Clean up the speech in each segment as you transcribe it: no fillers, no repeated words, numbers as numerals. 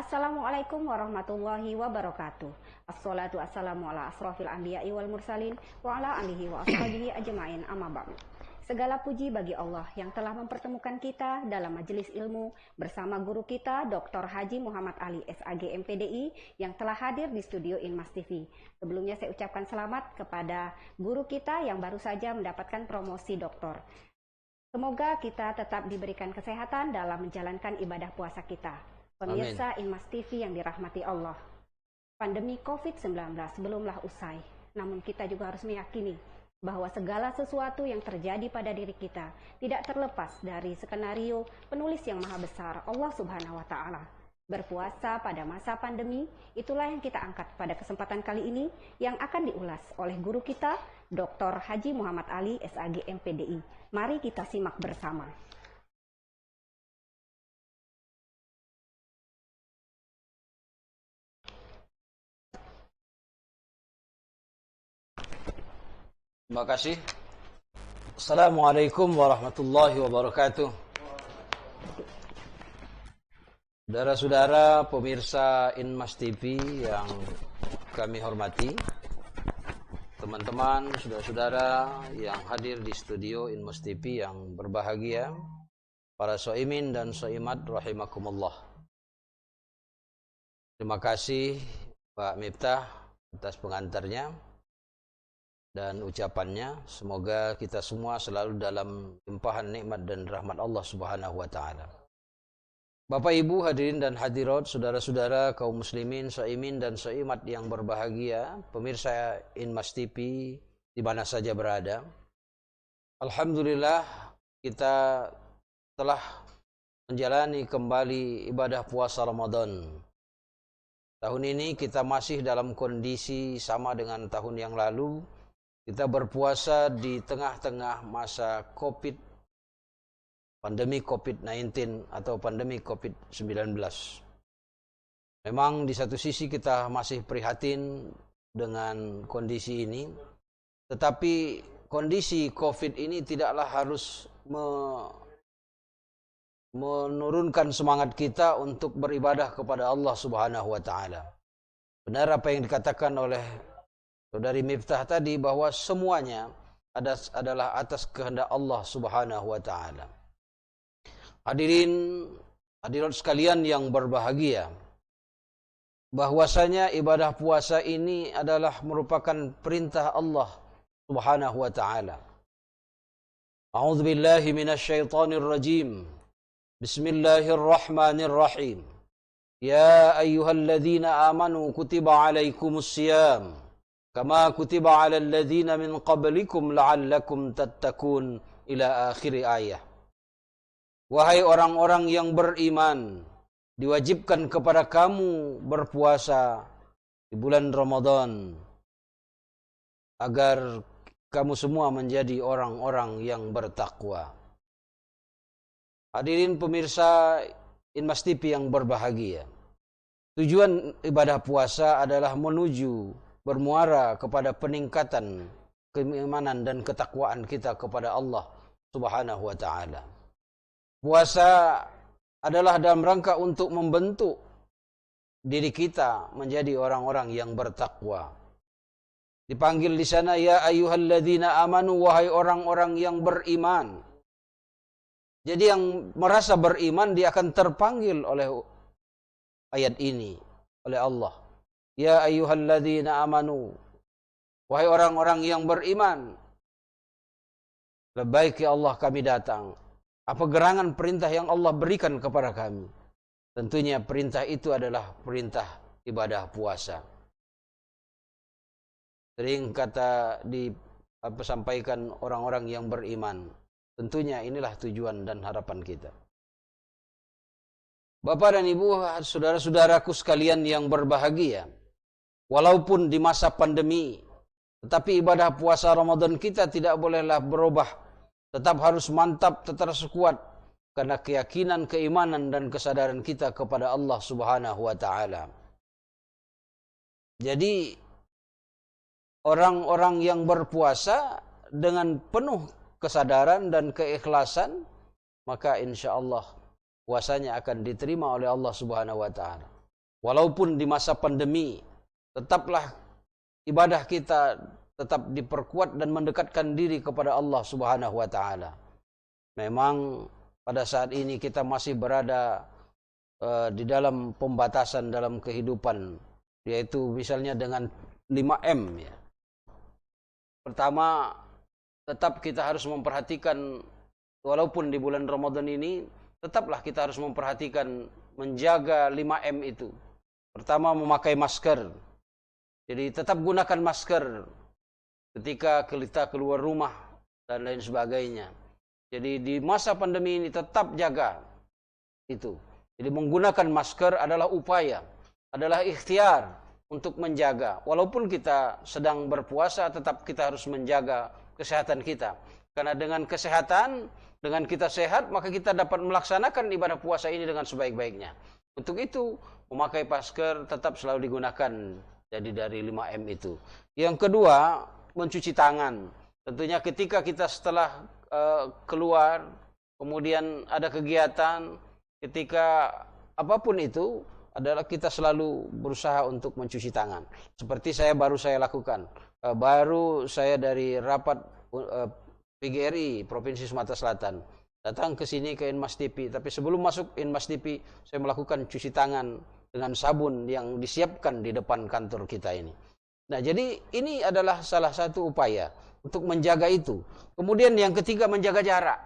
Assalamualaikum warahmatullahi wabarakatuh. Assalatu wassalamu ala asrafil anbiya'i wal mursalin wa ala alihi wa ashabihi ajma'in amma ba'du. Segala puji bagi Allah yang telah mempertemukan kita dalam majelis ilmu bersama guru kita Dr. Haji Muhammad Ali SAG MPDI yang telah hadir di studio Inmas TV. Sebelumnya saya ucapkan selamat kepada guru kita yang baru saja mendapatkan promosi doktor. Semoga kita tetap diberikan kesehatan dalam menjalankan ibadah puasa kita. Pemirsa Inmas TV yang dirahmati Allah, pandemi COVID-19 belumlah usai, namun kita juga harus meyakini bahwa segala sesuatu yang terjadi pada diri kita tidak terlepas dari skenario penulis yang maha besar, Allah Subhanahu wa Ta'ala. Berpuasa pada masa pandemi, itulah yang kita angkat pada kesempatan kali ini yang akan diulas oleh guru kita, Dr. Haji Muhammad Ali SAG MPDI. Mari kita simak bersama. Terima kasih. Assalamualaikum warahmatullahi wabarakatuh. Saudara-saudara pemirsa Inmas TV yang kami hormati, teman-teman, saudara-saudara yang hadir di studio Inmas TV yang berbahagia, para shaimin dan shaimat rahimakumullah. Terima kasih Pak Miftah atas pengantarnya dan ucapannya. Semoga kita semua selalu dalam limpahan nikmat dan rahmat Allah Subhanahu wa Ta'ala. Bapak Ibu hadirin dan hadirat, saudara-saudara kaum muslimin, shaimin dan shaimat yang berbahagia, pemirsa Inmas TV di mana saja berada. Alhamdulillah kita telah menjalani kembali ibadah puasa Ramadan. Tahun ini kita masih dalam kondisi sama dengan tahun yang lalu. Kita berpuasa di tengah-tengah masa pandemi COVID-19 atau pandemi COVID-19. Memang di satu sisi kita masih prihatin dengan kondisi ini, tetapi kondisi COVID ini tidaklah harus menurunkan semangat kita untuk beribadah kepada Allah Subhanahu wa Ta'ala. Benar apa yang dikatakan oleh Saudari Miftah tadi, bahwa semuanya adalah atas kehendak Allah Subhanahu wa Ta'ala. Hadirat sekalian yang berbahagia, bahwasanya ibadah puasa ini adalah merupakan perintah Allah Subhanahu wa Ta'ala. A'udzu billahi minasyaitonir rajim. Bismillahirrahmanirrahim. Ya ayyuhalladzina amanu kutiba alaikumus syiyam kama kutiba 'alal ladzina min qablikum la'allakum tattaqun ila akhir ayah. Wahai orang-orang yang beriman, diwajibkan kepada kamu berpuasa di bulan Ramadan agar kamu semua menjadi orang-orang yang bertakwa. Hadirin pemirsa Inmas TV yang berbahagia, tujuan ibadah puasa adalah bermuara kepada peningkatan keimanan dan ketakwaan kita kepada Allah Subhanahu wa Ta'ala. Puasa adalah dalam rangka untuk membentuk diri kita menjadi orang-orang yang bertakwa. Dipanggil di sana, ya ayyuhalladzina amanu, wahai orang-orang yang beriman. Jadi yang merasa beriman dia akan terpanggil oleh ayat ini oleh Allah. Ya ayyuhalladzina amanu, wahai orang-orang yang beriman. Labbaik ya Allah, kami datang. Apa gerangan perintah yang Allah berikan kepada kami? Tentunya perintah itu adalah perintah ibadah puasa. Sering sampaikan orang-orang yang beriman. Tentunya inilah tujuan dan harapan kita. Bapak dan Ibu, saudara-saudaraku sekalian yang berbahagia, walaupun di masa pandemi, tetapi ibadah puasa Ramadan kita tidak bolehlah berubah. Tetap harus mantap, tetap harus kuat. Karena keyakinan, keimanan, dan kesadaran kita kepada Allah Subhanahu wa Ta'ala. Jadi, orang-orang yang berpuasa dengan penuh kesadaran dan keikhlasan, maka insya Allah puasanya akan diterima oleh Allah Subhanahu wa Ta'ala. walaupun di masa pandemi, tetaplah ibadah kita tetap diperkuat dan mendekatkan diri kepada Allah Subhanahu wa taala. Memang pada saat ini kita masih berada di dalam pembatasan dalam kehidupan, yaitu misalnya dengan 5M ya. Pertama, tetap kita harus memperhatikan, walaupun di bulan Ramadan ini, tetaplah kita harus memperhatikan menjaga 5M itu. Pertama, memakai masker. Jadi tetap gunakan masker ketika kita keluar rumah dan lain sebagainya. Jadi di masa pandemi ini tetap jaga itu. Jadi menggunakan masker adalah upaya, adalah ikhtiar untuk menjaga. Walaupun kita sedang berpuasa, tetap kita harus menjaga kesehatan kita. Karena dengan kesehatan, dengan kita sehat, maka kita dapat melaksanakan ibadah puasa ini dengan sebaik-baiknya. Untuk itu, memakai masker tetap selalu digunakan. Jadi dari 5M itu. Yang kedua, mencuci tangan. Tentunya ketika kita setelah keluar, kemudian ada kegiatan, ketika apapun itu, adalah kita selalu berusaha untuk mencuci tangan. Seperti baru saya lakukan. Baru saya dari rapat PGRI Provinsi Sumatera Selatan datang ke sini ke Inmas TV. Tapi sebelum masuk Inmas TV, saya melakukan cuci tangan dengan sabun yang disiapkan di depan kantor kita ini. Nah, jadi ini adalah salah satu upaya untuk menjaga itu. Kemudian yang ketiga, menjaga jarak.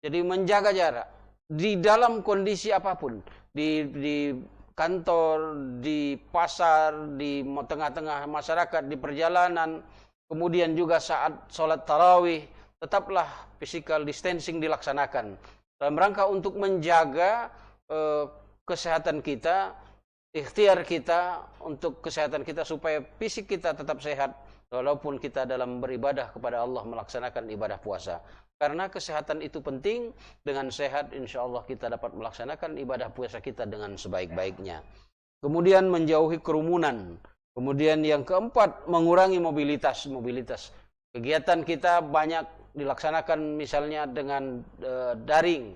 Jadi menjaga jarak di dalam kondisi apapun, di kantor, di pasar, di tengah-tengah masyarakat, di perjalanan, kemudian juga saat sholat tarawih, tetaplah physical distancing dilaksanakan dalam rangka untuk menjaga kesehatan kita, ikhtiar kita untuk kesehatan kita supaya fisik kita tetap sehat walaupun kita dalam beribadah kepada Allah melaksanakan ibadah puasa. Karena kesehatan itu penting, dengan sehat insya Allah kita dapat melaksanakan ibadah puasa kita dengan sebaik-baiknya. Kemudian menjauhi kerumunan. Kemudian yang keempat, mengurangi mobilitas. Kegiatan kita banyak dilaksanakan misalnya dengan daring.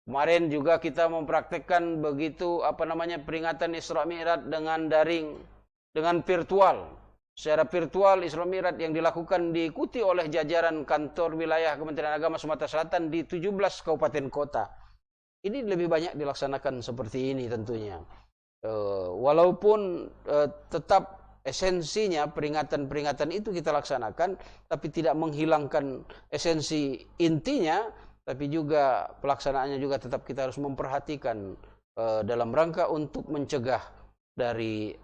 Kemarin juga kita mempraktekkan begitu peringatan Isra Mi'raj dengan daring, dengan virtual. Secara virtual Isra Mi'raj yang dilakukan diikuti oleh jajaran kantor wilayah Kementerian Agama Sumatera Selatan di 17 kabupaten kota. Ini lebih banyak dilaksanakan seperti ini tentunya. Walaupun tetap esensinya peringatan-peringatan itu kita laksanakan, tapi tidak menghilangkan esensi intinya, tapi juga pelaksanaannya juga tetap kita harus memperhatikan dalam rangka untuk mencegah dari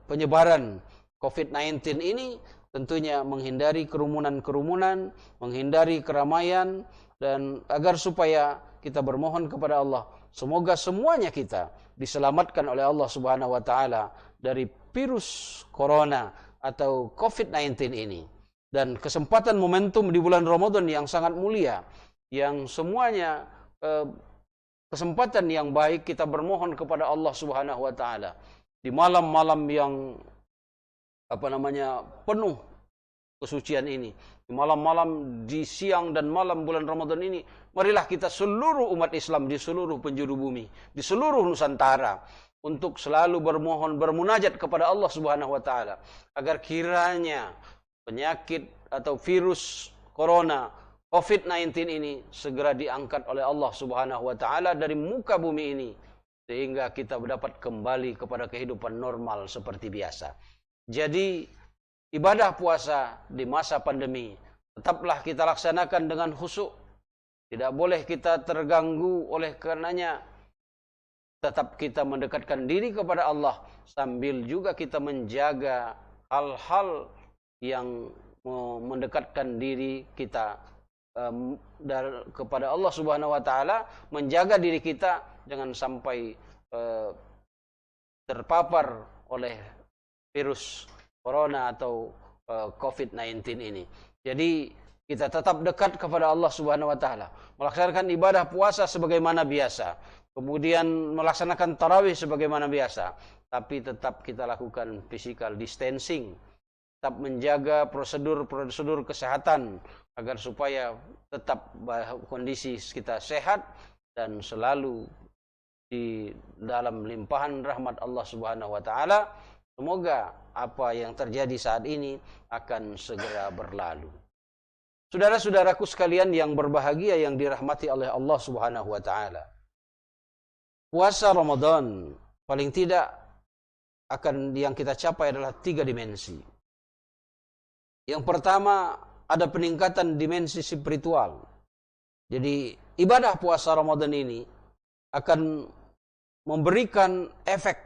penyebaran COVID-19 ini, tentunya menghindari kerumunan-kerumunan, menghindari keramaian, dan agar supaya kita bermohon kepada Allah, semoga semuanya kita diselamatkan oleh Allah Subhanahu wa taala dari virus corona atau COVID-19 ini. Dan kesempatan momentum di bulan Ramadan yang sangat mulia, yang semuanya kesempatan yang baik kita bermohon kepada Allah Subhanahu wa taala di malam-malam yang penuh kesucian ini, di malam-malam, di siang dan malam bulan Ramadan ini, marilah kita seluruh umat Islam di seluruh penjuru bumi, di seluruh Nusantara, untuk selalu bermohon, bermunajat kepada Allah Subhanahu wa taala agar kiranya penyakit atau virus corona COVID-19 ini segera diangkat oleh Allah Subhanahu wa taala dari muka bumi ini, sehingga kita dapat kembali kepada kehidupan normal seperti biasa. Jadi ibadah puasa di masa pandemi tetaplah kita laksanakan dengan khusyuk. Tidak boleh kita terganggu, oleh karenanya tetap kita mendekatkan diri kepada Allah sambil juga kita menjaga hal-hal yang mendekatkan diri kita kepada Allah Subhanahu wa taala, menjaga diri kita jangan sampai terpapar oleh virus corona atau COVID-19 ini. Jadi kita tetap dekat kepada Allah Subhanahu wa taala, melaksanakan ibadah puasa sebagaimana biasa, kemudian melaksanakan tarawih sebagaimana biasa, tapi tetap kita lakukan physical distancing, tetap menjaga prosedur-prosedur kesehatan agar supaya tetap kondisi kita sehat dan selalu di dalam limpahan rahmat Allah Subhanahu wa taala. Semoga apa yang terjadi saat ini akan segera berlalu. Saudara-saudaraku sekalian yang berbahagia yang dirahmati oleh Allah Subhanahu wa taala. Puasa Ramadan paling tidak akan yang kita capai adalah 3 dimensi. Yang pertama, ada peningkatan dimensi spiritual. Jadi ibadah puasa Ramadan ini akan memberikan efek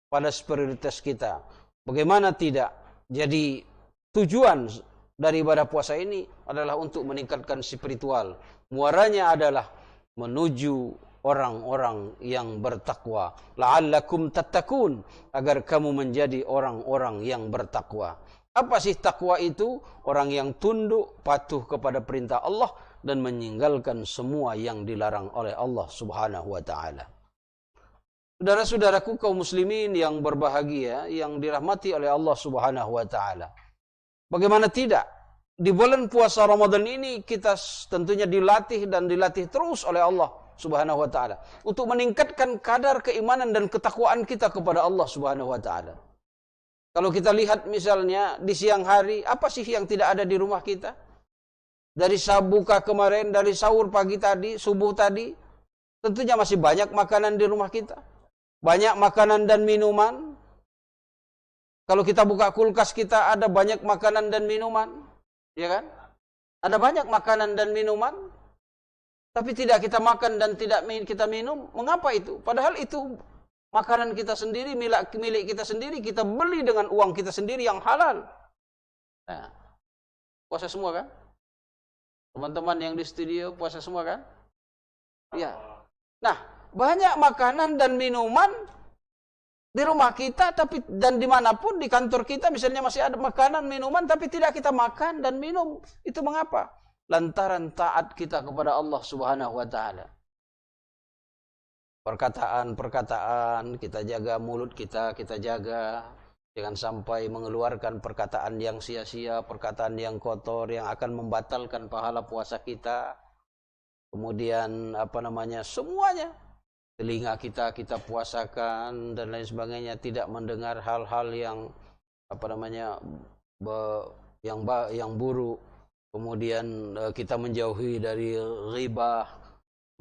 pada spiritualitas kita. Bagaimana tidak? Jadi tujuan dari ibadah puasa ini adalah untuk meningkatkan spiritual. Muaranya adalah menuju orang-orang yang bertakwa. La'allakum tattaqun, agar kamu menjadi orang-orang yang bertakwa. Apa sih takwa itu? Orang yang tunduk, patuh kepada perintah Allah dan meninggalkan semua yang dilarang oleh Allah Subhanahu wa taala. Saudara-saudaraku kaum muslimin yang berbahagia, yang dirahmati oleh Allah Subhanahu wa taala. Bagaimana tidak? Di bulan puasa Ramadan ini kita tentunya dilatih dan dilatih terus oleh Allah Subhanahu wa taala untuk meningkatkan kadar keimanan dan ketakwaan kita kepada Allah Subhanahu wa taala. Kalau kita lihat misalnya di siang hari, apa sih yang tidak ada di rumah kita? Dari buka kemarin, dari sahur pagi tadi, subuh tadi, tentunya masih banyak makanan di rumah kita. Banyak makanan dan minuman. Kalau kita buka kulkas kita ada banyak makanan dan minuman, ya kan? Ada banyak makanan dan minuman, tapi tidak kita makan dan tidak kita minum. Mengapa itu? Padahal itu makanan kita sendiri, milik kita sendiri, kita beli dengan uang kita sendiri yang halal. Nah, puasa semua kan? Teman-teman yang di studio puasa semua kan? Ya. Nah, banyak makanan dan minuman di rumah kita, tapi dan dimanapun di kantor kita misalnya masih ada makanan minuman, tapi tidak kita makan dan minum. Itu mengapa? Lantaran taat kita kepada Allah Subhanahu wa taala. Perkataan-perkataan, kita jaga mulut kita jaga. Jangan sampai mengeluarkan perkataan yang sia-sia, perkataan yang kotor, yang akan membatalkan pahala puasa kita. Kemudian, semuanya. Telinga kita puasakan, dan lain sebagainya. Tidak mendengar hal-hal yang, yang buruk. Kemudian kita menjauhi dari ghibah,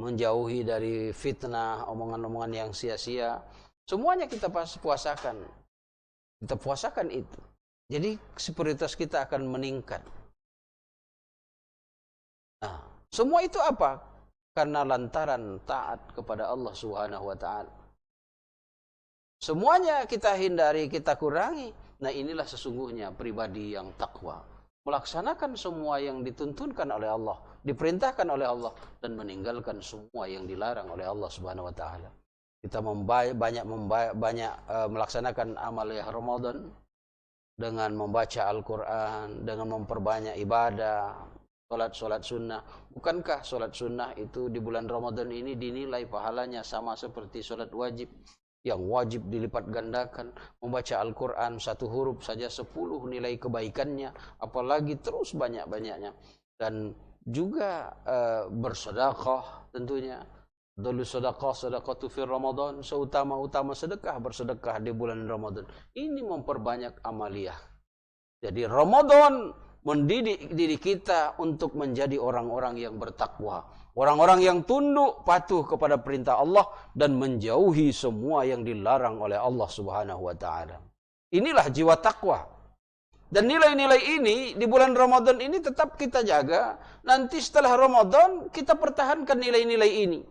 menjauhi dari fitnah, omongan-omongan yang sia-sia. Semuanya kita puasakan. Kita puasakan itu. Jadi spiritualitas kita akan meningkat. Nah, semua itu apa? Karena lantaran taat kepada Allah Subhanahu wa taala. Semuanya kita hindari, kita kurangi. Nah, inilah sesungguhnya pribadi yang takwa. Melaksanakan semua yang dituntunkan oleh Allah, diperintahkan oleh Allah, dan meninggalkan semua yang dilarang oleh Allah Subhanahu wa taala. Kita banyak melaksanakan amal Ramadan dengan membaca Al-Quran, dengan memperbanyak ibadah, solat sunnah. Bukankah solat sunnah itu di bulan Ramadan ini dinilai pahalanya sama seperti solat wajib? Yang wajib dilipat gandakan. Membaca Al-Quran 1 huruf saja 10 nilai kebaikannya, apalagi terus banyak-banyaknya. Dan juga bersedekah tentunya. Dulu sedekah fi Ramadan, seutama-utama sedekah bersedekah di bulan Ramadan. Ini memperbanyak amaliyah. Jadi Ramadan mendidik diri kita untuk menjadi orang-orang yang bertakwa, orang-orang yang tunduk patuh kepada perintah Allah dan menjauhi semua yang dilarang oleh Allah Subhanahu wa taala. Inilah jiwa takwa. Dan nilai-nilai ini di bulan Ramadan ini tetap kita jaga. Nanti setelah Ramadan kita pertahankan nilai-nilai ini.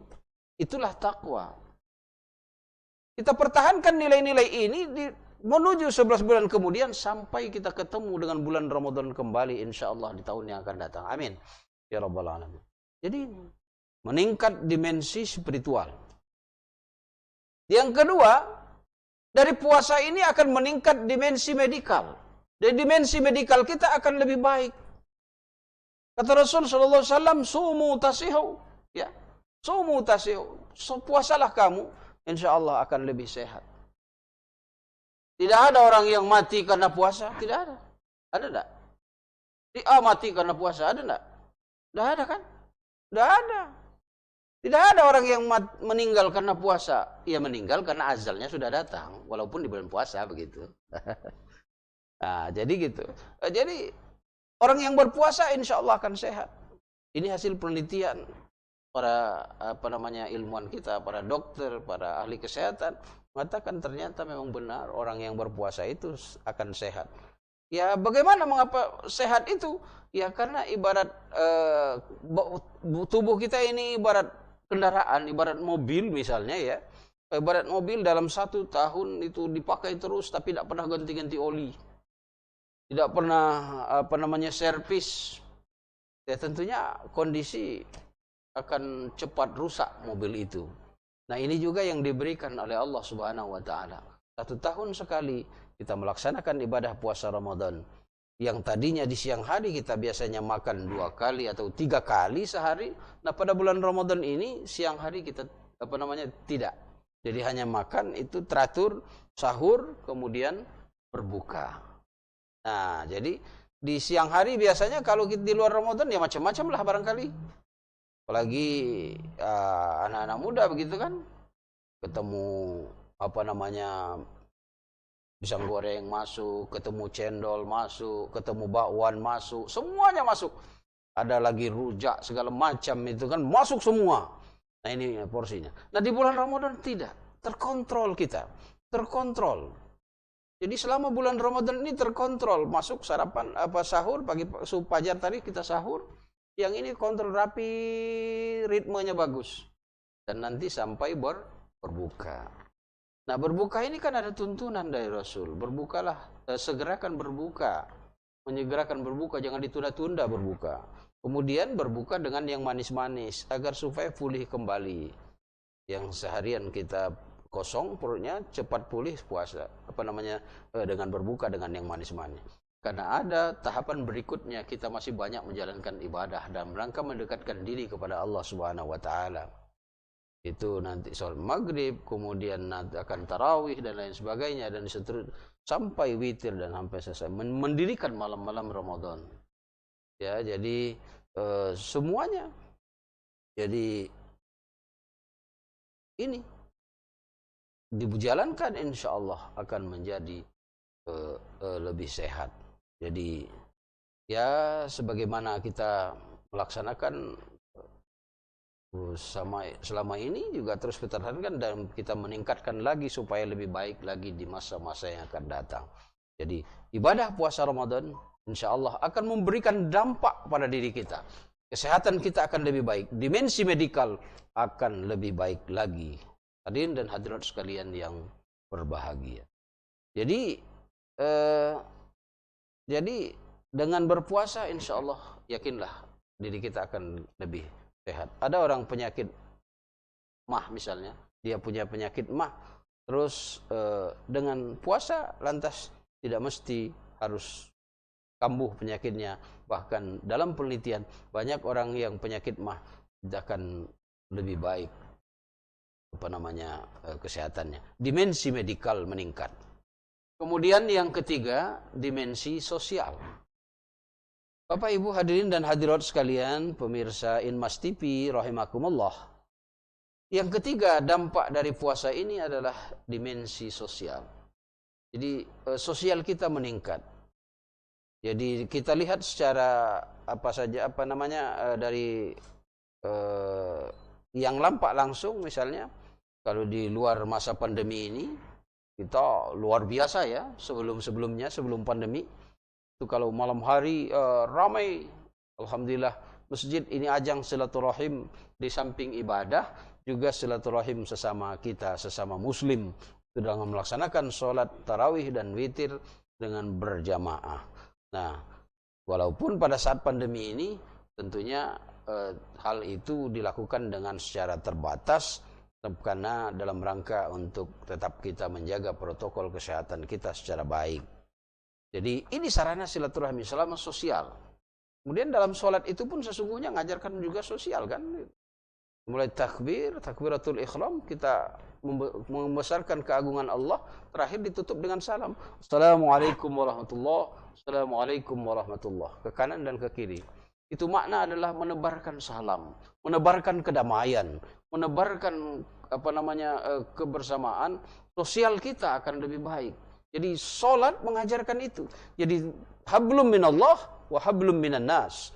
Itulah takwa. Kita pertahankan nilai-nilai ini menuju 11 bulan kemudian sampai kita ketemu dengan bulan Ramadan kembali insyaallah di tahun yang akan datang. Amin. Ya Rabbal Alamin. Jadi meningkat dimensi spiritual. Yang kedua, dari puasa ini akan meningkat dimensi medikal. Dari dimensi medikal kita akan lebih baik. Kata Rasul sallallahu alaihi wasallam, "Sumu tasihu." Ya. Sumu tasihu. Puasalah kamu, insyaallah akan lebih sehat. Tidak ada orang yang mati karena puasa, tidak ada. Ada enggak? Mati karena puasa, ada enggak? Tidak ada kan? Tidak ada. Tidak ada orang yang meninggal karena puasa. Ia meninggal karena ajalnya sudah datang, walaupun di bulan puasa begitu. Nah, jadi gitu. Jadi orang yang berpuasa insya Allah akan sehat. Ini hasil penelitian para ilmuwan kita, para dokter, para ahli kesehatan mengatakan ternyata memang benar orang yang berpuasa itu akan sehat. Ya bagaimana mengapa sehat itu? Ya karena ibarat tubuh kita ini ibarat kendaraan, ibarat mobil misalnya ya. Ibarat mobil dalam 1 tahun itu dipakai terus tapi tidak pernah ganti-ganti oli. Tidak pernah servis. Ya tentunya kondisi akan cepat rusak mobil itu. Nah ini juga yang diberikan oleh Allah Subhanahu wa ta'ala. 1 tahun sekali kita melaksanakan ibadah puasa Ramadan. Yang tadinya di siang hari kita biasanya makan 2 kali atau 3 kali sehari. Nah pada bulan Ramadan ini siang hari kita tidak. Jadi hanya makan itu teratur, sahur, kemudian berbuka. Nah jadi di siang hari biasanya kalau kita di luar Ramadan ya macam-macam lah barangkali. Apalagi anak-anak muda begitu kan, ketemu pisang goreng masuk, ketemu cendol masuk, ketemu bakwan masuk, semuanya masuk. Ada lagi rujak segala macam itu kan masuk semua. Nah ini porsinya. Nah di bulan Ramadan tidak, terkontrol kita, terkontrol. Jadi selama bulan Ramadan ini terkontrol, masuk sarapan sahur pagi fajar tadi kita sahur. Yang ini kontrol rapi, ritmenya bagus. Dan nanti sampai berbuka. Nah berbuka ini kan ada tuntunan dari Rasul. Berbukalah, segerakan berbuka. Menyegerakan berbuka, jangan ditunda-tunda berbuka. Kemudian berbuka dengan yang manis-manis, agar supaya pulih kembali. Yang seharian kita kosong perutnya, cepat pulih puasa. Dengan berbuka dengan yang manis-manis. Karena ada tahapan berikutnya kita masih banyak menjalankan ibadah dalam rangka mendekatkan diri kepada Allah Subhanahu wa taala. Itu nanti sholat maghrib, kemudian nanti akan tarawih dan lain sebagainya dan seterusnya sampai witir dan sampai selesai mendirikan malam-malam Ramadan. Ya, jadi semuanya. Jadi ini dijalankan insya Allah akan menjadi lebih sehat. Jadi ya sebagaimana kita melaksanakan selama ini juga terus kita lakukan dan kita meningkatkan lagi supaya lebih baik lagi di masa-masa yang akan datang. Jadi ibadah puasa Ramadan insya Allah akan memberikan dampak pada diri kita. Kesehatan kita akan lebih baik. Dimensi medikal akan lebih baik lagi. Hadirin dan hadirat sekalian yang berbahagia. Jadi dengan berpuasa insya Allah yakinlah diri kita akan lebih sehat. Ada orang penyakit mah misalnya, dia punya penyakit mah, terus dengan puasa lantas tidak mesti harus kambuh penyakitnya. Bahkan dalam penelitian banyak orang yang penyakit mah akan lebih baik kesehatannya. Dimensi medikal meningkat. Kemudian yang ketiga, dimensi sosial. Bapak Ibu hadirin dan hadirat sekalian, pemirsa Inmas TV rahimakumullah. Yang ketiga, dampak dari puasa ini adalah dimensi sosial. Jadi sosial kita meningkat. Jadi kita lihat secara dari yang nampak langsung misalnya kalau di luar masa pandemi ini kita luar biasa ya sebelum pandemi itu kalau malam hari ramai, alhamdulillah masjid ini ajang silaturahim di samping ibadah juga silaturahim sesama kita sesama muslim dalam melaksanakan sholat tarawih dan witir dengan berjamaah. Nah walaupun pada saat pandemi ini tentunya hal itu dilakukan dengan secara terbatas karena dalam rangka untuk tetap kita menjaga protokol kesehatan kita secara baik. Jadi ini sarana silaturahmi selama sosial. Kemudian dalam sholat itu pun sesungguhnya mengajarkan juga sosial kan. Mulai takbiratul ihram kita membesarkan keagungan Allah, terakhir ditutup dengan salam. Assalamualaikum warahmatullahi wabarakatuh. Assalamualaikum warahmatullahi ke kanan dan ke kiri. Itu makna adalah menebarkan salam, menebarkan kedamaian, menebarkan kebersamaan. Sosial kita akan lebih baik. Jadi salat mengajarkan itu. Jadi hablum minallah wa hablum minan nas.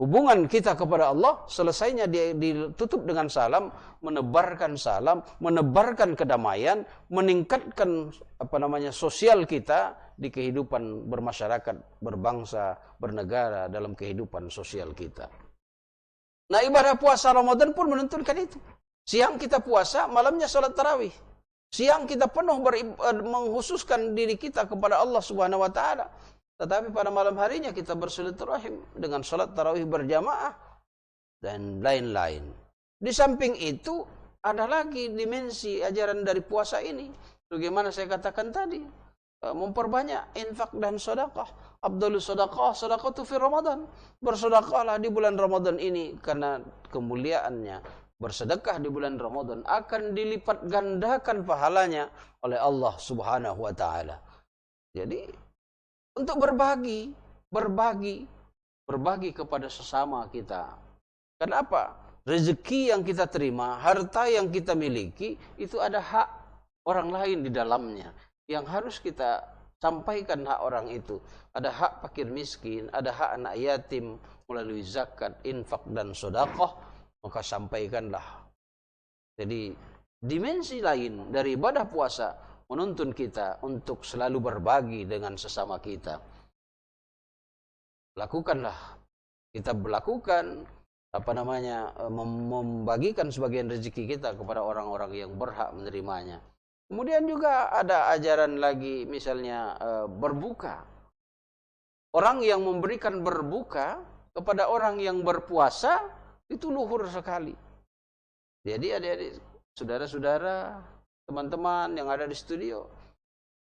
Hubungan kita kepada Allah selesainya dia ditutup dengan salam, menebarkan kedamaian, meningkatkan sosial kita di kehidupan bermasyarakat, berbangsa, bernegara, dalam kehidupan sosial kita. Nah, ibadah puasa Ramadan pun menuntunkan itu. Siang kita puasa, malamnya salat tarawih. Siang kita penuh menghususkan diri kita kepada Allah Subhanahu wa taala. Tetapi pada malam harinya kita bersilaturahim dengan salat tarawih berjamaah dan lain-lain. Di samping itu ada lagi dimensi ajaran dari puasa ini. Bagaimana saya katakan tadi, memperbanyak infak dan sedekah. Afdhalus sedekah sedekatu fi Ramadan. Bersedekahlah di bulan Ramadan ini karena kemuliaannya. Bersedekah di bulan Ramadan akan dilipat gandakan pahalanya oleh Allah Subhanahu wa taala. Jadi untuk berbagi kepada sesama kita. Kenapa? Rezeki yang kita terima, harta yang kita miliki, itu ada hak orang lain di dalamnya. Yang harus kita sampaikan hak orang itu. Ada hak fakir miskin, ada hak anak yatim melalui zakat, infak, dan sedekah, maka sampaikanlah. Jadi dimensi lain dari ibadah puasa menuntun kita untuk selalu berbagi dengan sesama kita. Lakukanlah. Kita melakukan membagikan sebagian rezeki kita kepada orang-orang yang berhak menerimanya. Kemudian juga ada ajaran lagi, misalnya berbuka. Orang yang memberikan berbuka kepada orang yang berpuasa itu luhur sekali. Jadi adik-adik, saudara-saudara, teman-teman yang ada di studio,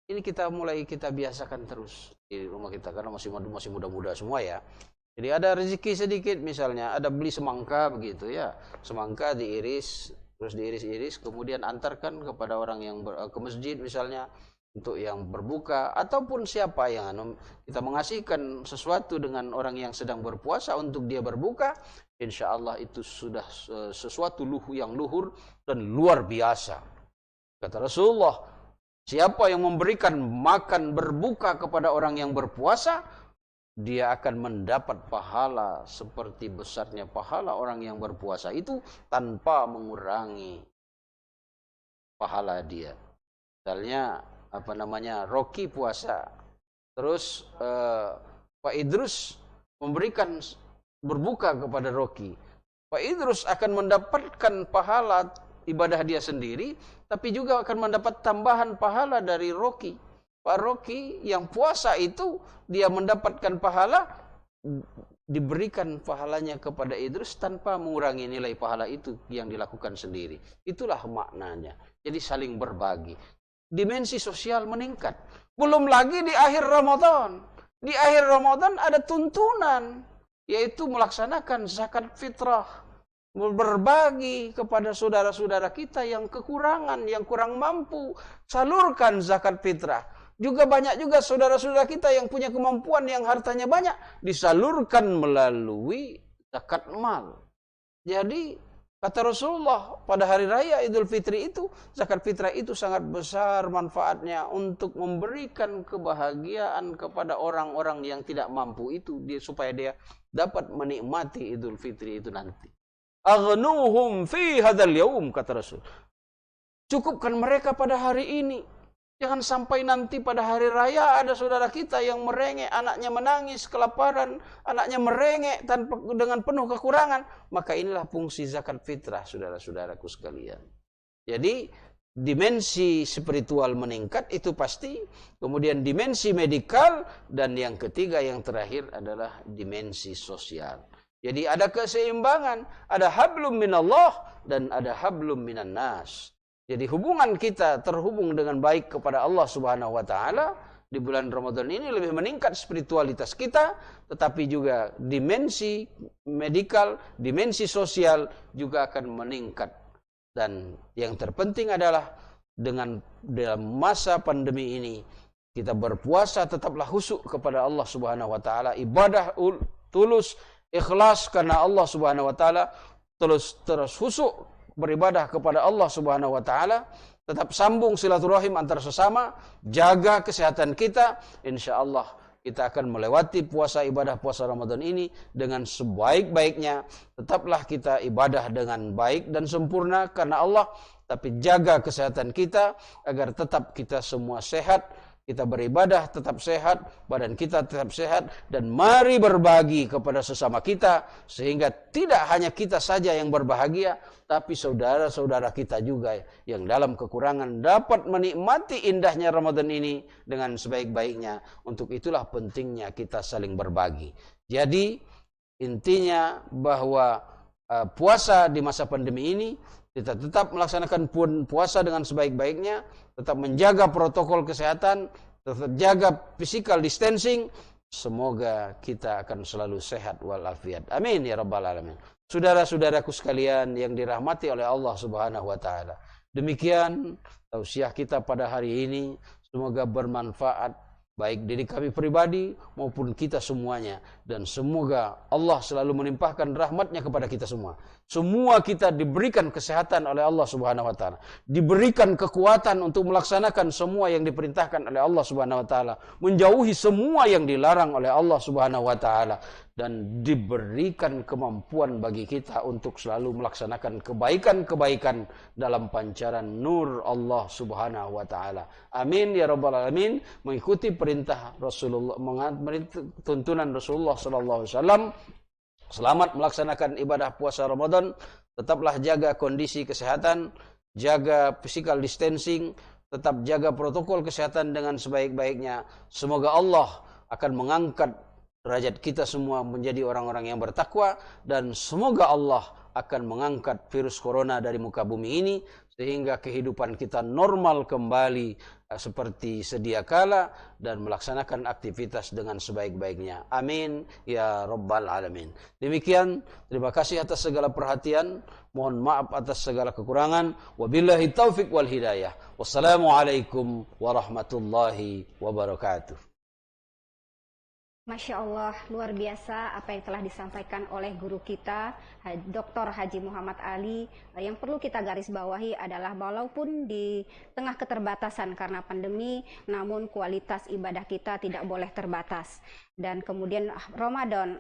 ini kita biasakan terus di rumah kita karena masih muda-muda semua ya. Jadi ada rezeki sedikit, misalnya ada beli semangka begitu ya, semangka diiris, terus diiris-iris, kemudian antarkan kepada orang yang ke masjid misalnya untuk yang berbuka, ataupun siapa yang kita mengasihkan sesuatu dengan orang yang sedang berpuasa untuk dia berbuka, insya Allah itu sudah sesuatu yang luhur dan luar biasa. Kata Rasulullah, siapa yang memberikan makan berbuka kepada orang yang berpuasa, dia akan mendapat pahala seperti besarnya pahala orang yang berpuasa itu tanpa mengurangi pahala dia. Misalnya Rocky puasa, terus Pak Idrus memberikan berbuka kepada Rocky. Pak Idrus akan mendapatkan pahala ibadah dia sendiri, tapi juga akan mendapat tambahan pahala dari Rocky. Pak Rocky yang puasa itu, dia mendapatkan pahala, diberikan pahalanya kepada Idrus tanpa mengurangi nilai pahala itu yang dilakukan sendiri. Itulah maknanya. Jadi saling berbagi. Dimensi sosial meningkat. Belum lagi di akhir Ramadan. Di akhir Ramadan ada tuntunan, yaitu melaksanakan zakat fitrah. Berbagi kepada saudara-saudara kita yang kekurangan, yang kurang mampu, salurkan zakat fitrah. Juga banyak juga saudara-saudara kita yang punya kemampuan, yang hartanya banyak, disalurkan melalui zakat mal. Jadi kata Rasulullah, pada hari raya Idul Fitri itu, zakat fitrah itu sangat besar manfaatnya untuk memberikan kebahagiaan kepada orang-orang yang tidak mampu itu, supaya dia dapat menikmati Idul Fitri itu nanti. Aghnuhum fi hadzal yaum, kata Rasul. Cukupkan mereka pada hari ini. Jangan sampai nanti pada hari raya ada saudara kita yang merengek, anaknya menangis kelaparan, anaknya merengek dengan penuh kekurangan. Maka inilah fungsi zakat fitrah, saudara-saudaraku sekalian. Jadi dimensi spiritual meningkat itu pasti, kemudian dimensi medikal, dan yang ketiga yang terakhir adalah dimensi sosial. Jadi ada keseimbangan, ada hablum minallah dan ada hablum minan nas. Jadi hubungan kita terhubung dengan baik kepada Allah Subhanahu wa taala di bulan Ramadan ini lebih meningkat spiritualitas kita, tetapi juga dimensi medikal, dimensi sosial juga akan meningkat. Dan yang terpenting adalah dalam masa pandemi ini kita berpuasa tetaplah khusyuk kepada Allah Subhanahu wa taala, ibadah tulus, ikhlas karena Allah Subhanahu wa taala, terus khusyuk beribadah kepada Allah Subhanahu wa taala, tetap sambung silaturahim antar sesama, jaga kesehatan kita, insyaallah kita akan melewati puasa ibadah puasa Ramadan ini dengan sebaik-baiknya. Tetaplah kita ibadah dengan baik dan sempurna karena Allah, tapi jaga kesehatan kita agar tetap kita semua sehat. Kita beribadah tetap sehat, badan kita tetap sehat, dan mari berbagi kepada sesama kita, sehingga tidak hanya kita saja yang berbahagia, tapi saudara-saudara kita juga yang dalam kekurangan dapat menikmati indahnya Ramadan ini dengan sebaik-baiknya. Untuk itulah pentingnya kita saling berbagi. Jadi intinya bahwa puasa di masa pandemi ini, kita tetap melaksanakan puasa dengan sebaik-baiknya, tetap menjaga protokol kesehatan, tetap jaga physical distancing. Semoga kita akan selalu sehat walafiat. Amin ya rabbal alamin. Saudara-saudaraku sekalian yang dirahmati oleh Allah Subhanahu wa taala. Demikian tausiah kita pada hari ini, semoga bermanfaat baik diri kami pribadi maupun kita semuanya, dan semoga Allah selalu menimpahkan rahmatnya kepada kita semua. Semua kita diberikan kesehatan oleh Allah Subhanahu wa taala, diberikan kekuatan untuk melaksanakan semua yang diperintahkan oleh Allah Subhanahu wa taala, menjauhi semua yang dilarang oleh Allah Subhanahu wa taala, dan diberikan kemampuan bagi kita untuk selalu melaksanakan kebaikan-kebaikan dalam pancaran nur Allah Subhanahu wa taala. Amin ya rabbal alamin. Mengikuti perintah Rasulullah, tuntunan Rasulullah sallallahu alaihi wasallam, selamat melaksanakan ibadah puasa Ramadan. Tetaplah jaga kondisi kesehatan, jaga physical distancing, tetap jaga protokol kesehatan dengan sebaik-baiknya. Semoga Allah akan mengangkat derajat kita semua menjadi orang-orang yang bertakwa, dan semoga Allah akan mengangkat virus corona dari muka bumi ini sehingga kehidupan kita normal kembali seperti sedia kala dan melaksanakan aktivitas dengan sebaik-baiknya. Amin ya rabbal alamin. Demikian, terima kasih atas segala perhatian, mohon maaf atas segala kekurangan. Wabillahi taufik wal hidayah. Wassalamualaikum warahmatullahi wabarakatuh. Masya Allah, luar biasa apa yang telah disampaikan oleh guru kita, Dr. Haji Muhammad Ali. Yang perlu kita garis bawahi adalah walaupun di tengah keterbatasan karena pandemi, namun kualitas ibadah kita tidak boleh terbatas. Dan kemudian Ramadan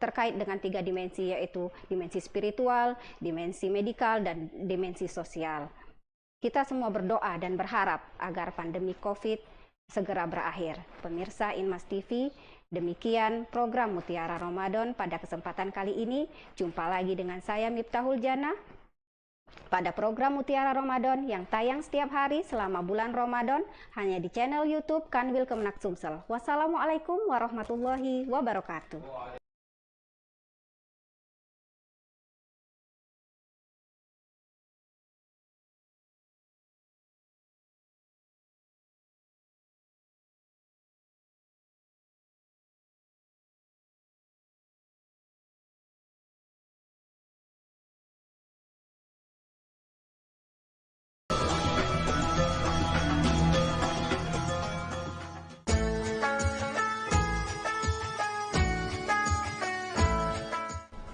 terkait dengan 3 dimensi, yaitu dimensi spiritual, dimensi medikal, dan dimensi sosial. Kita semua berdoa dan berharap agar pandemi COVID segera berakhir. Pemirsa Inmas TV, demikian program Mutiara Ramadan pada kesempatan kali ini. Jumpa lagi dengan saya Miftahul Jannah pada program Mutiara Ramadan yang tayang setiap hari selama bulan Ramadan hanya di channel YouTube Kanwil Kemenak Sumsel. Wassalamualaikum warahmatullahi wabarakatuh.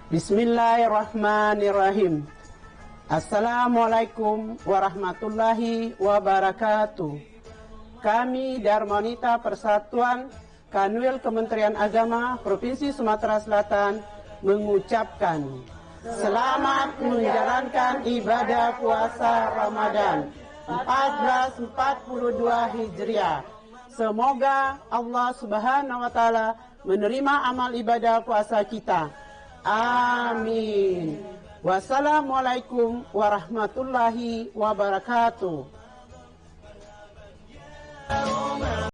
Bismillahirrahmanirrahim. Assalamualaikum warahmatullahi wabarakatuh. Kami Darmonita Persatuan Kanwil Kementerian Agama Provinsi Sumatera Selatan mengucapkan selamat menjalankan ibadah puasa Ramadan 1442 Hijriah. Semoga Allah Subhanahu wa taala menerima amal ibadah puasa kita. Amin. Wassalamualaikum warahmatullahi wabarakatuh.